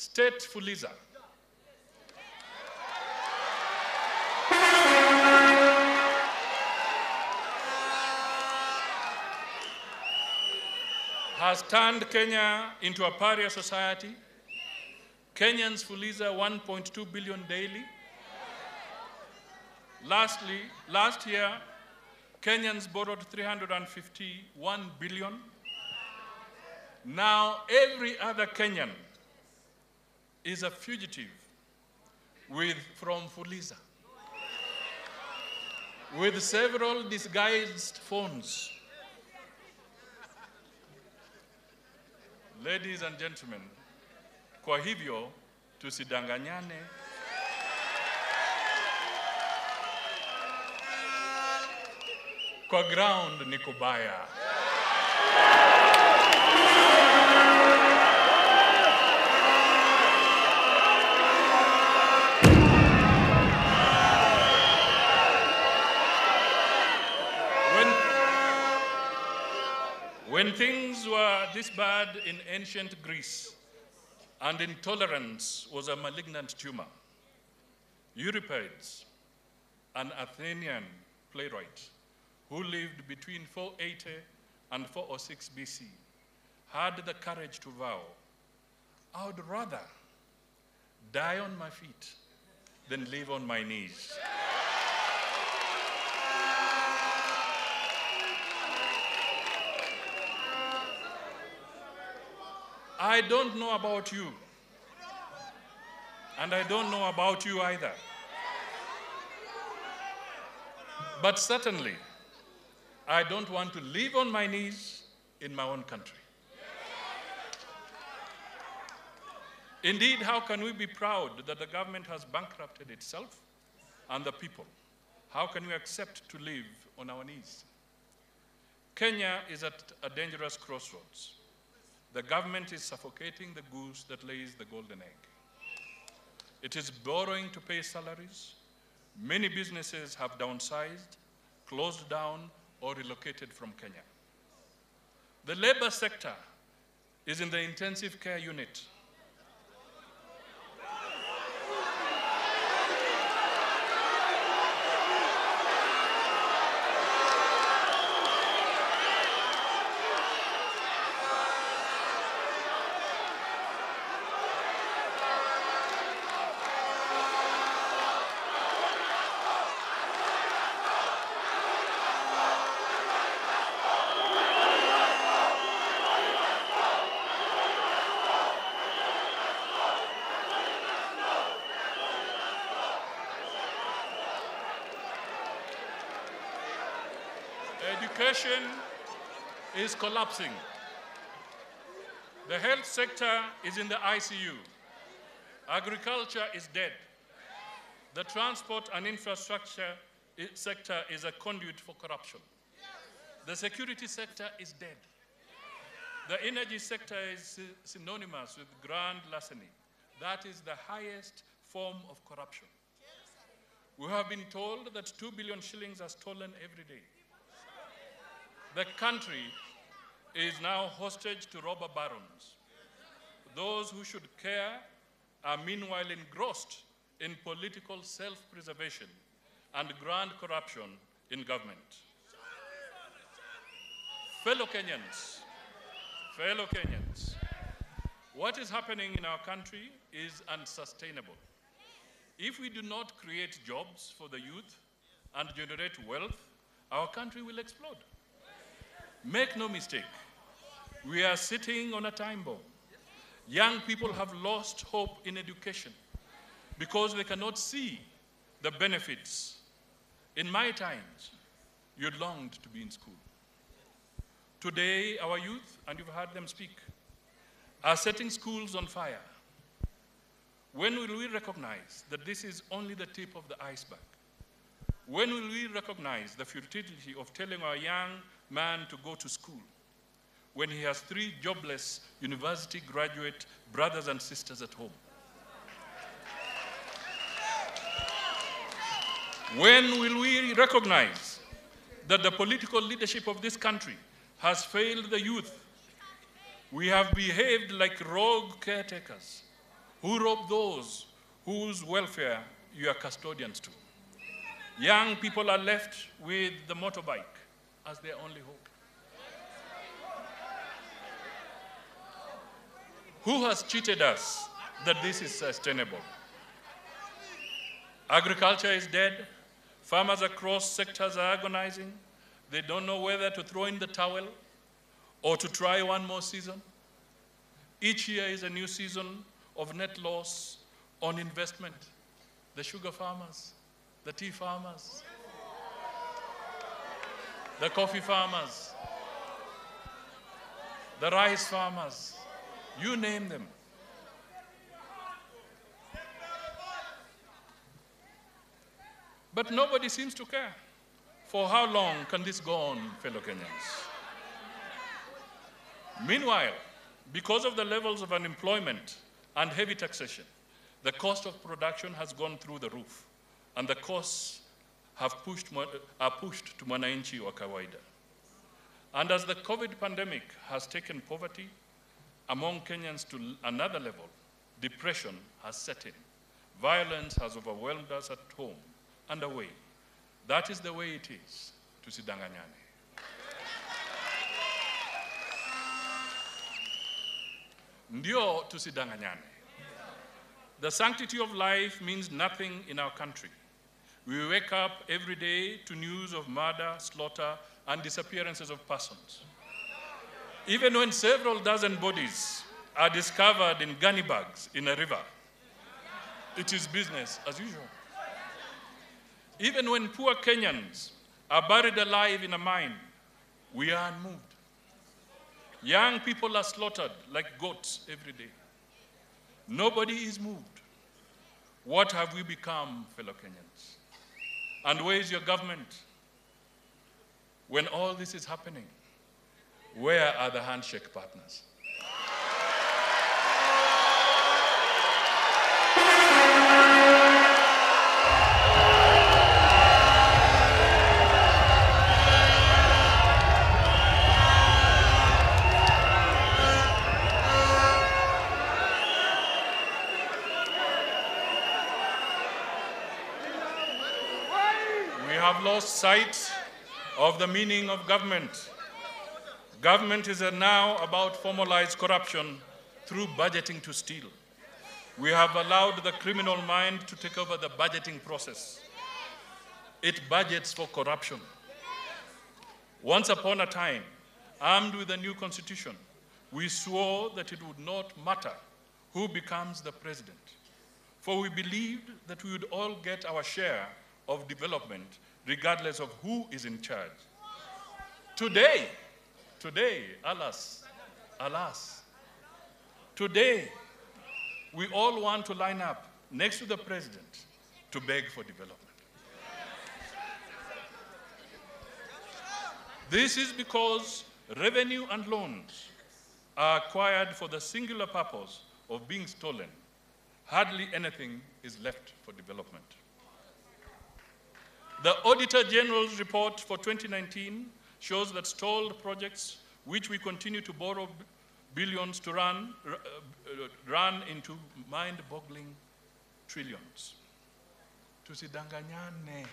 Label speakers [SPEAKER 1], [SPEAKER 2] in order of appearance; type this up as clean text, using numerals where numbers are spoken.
[SPEAKER 1] State Fuliza. Has turned Kenya into a pariah society. Kenyans Fuliza 1.2 billion daily. Lastly, last year, Kenyans borrowed 351 billion. Now every other Kenyan is a fugitive from Fuliza, with several disguised phones. Ladies and gentlemen, kwa hivyo tusidanganyane. Kwa ground ni kubaya. When things were this bad in ancient Greece, and intolerance was a malignant tumor, Euripides, an Athenian playwright who lived between 480 and 406 BC, had the courage to vow, I would rather die on my feet than live on my knees. I don't know about you, and I don't know about you either. But certainly, I don't want to live on my knees in my own country. Indeed, how can we be proud that the government has bankrupted itself and the people? How can we accept to live on our knees? Kenya is at a dangerous crossroads. The government is suffocating the goose that lays the golden egg. It is borrowing to pay salaries. Many businesses have downsized, closed down, or relocated from Kenya. The labor sector is in the intensive care unit. Education is collapsing. The health sector is in the ICU. Agriculture is dead. The transport and infrastructure sector is a conduit for corruption. The security sector is dead. The energy sector is synonymous with grand larceny. That is the highest form of corruption. We have been told that 2 billion shillings are stolen every day. The country is now hostage to robber barons. Those who should care are meanwhile engrossed in political self-preservation and grand corruption in government. Fellow Kenyans, what is happening in our country is unsustainable. If we do not create jobs for the youth and generate wealth, our country will explode. Make no mistake, we are sitting on a time bomb. Young people have lost hope in education because they cannot see the benefits. In my times, you longed to be in school. Today, our youth, and you've heard them speak, are setting schools on fire. When will we recognize that this is only the tip of the iceberg? When will we recognize the futility of telling our young man to go to school when he has 3 jobless university graduate brothers and sisters at home? When will we recognize that the political leadership of this country has failed the youth? We have behaved like rogue caretakers, Who rob those whose welfare you are custodians to? Young people are left with the motorbike as their only hope. Who has cheated us that this is sustainable? Agriculture is dead. Farmers across sectors are agonizing. They don't know whether to throw in the towel or to try one more season. Each year is a new season of net loss on investment. The sugar farmers, the tea farmers, the coffee farmers, the rice farmers, you name them. But nobody seems to care. For how long can this go on, fellow Kenyans? Meanwhile, because of the levels of unemployment and heavy taxation, the cost of production has gone through the roof, and the costs are pushed to mwananchi wa kawaida. And as the COVID pandemic has taken poverty among Kenyans to another level, depression has set in. Violence has overwhelmed us at home and away. That is the way it is. Tusidanganyane. Ndio tusidanganyane. The sanctity of life means nothing in our country. We wake up every day to news of murder, slaughter, and disappearances of persons. Even when several dozen bodies are discovered in gunny bags in a river, it is business as usual. Even when poor Kenyans are buried alive in a mine, we are unmoved. Young people are slaughtered like goats every day. Nobody is moved. What have we become, fellow Kenyans? And where is your government? When all this is happening, where are the handshake partners? We have lost sight of the meaning of government. Government is now about formalized corruption through budgeting to steal. We have allowed the criminal mind to take over the budgeting process. It budgets for corruption. Once upon a time, armed with a new constitution, we swore that it would not matter who becomes the president, for we believed that we would all get our share of development regardless of who is in charge. Today, alas, today, we all want to line up next to the president to beg for development. This is because revenue and loans are acquired for the singular purpose of being stolen. Hardly anything is left for development. The Auditor General's report for 2019 shows that stalled projects, which we continue to borrow billions to run into mind-boggling trillions. Tusidanganyane.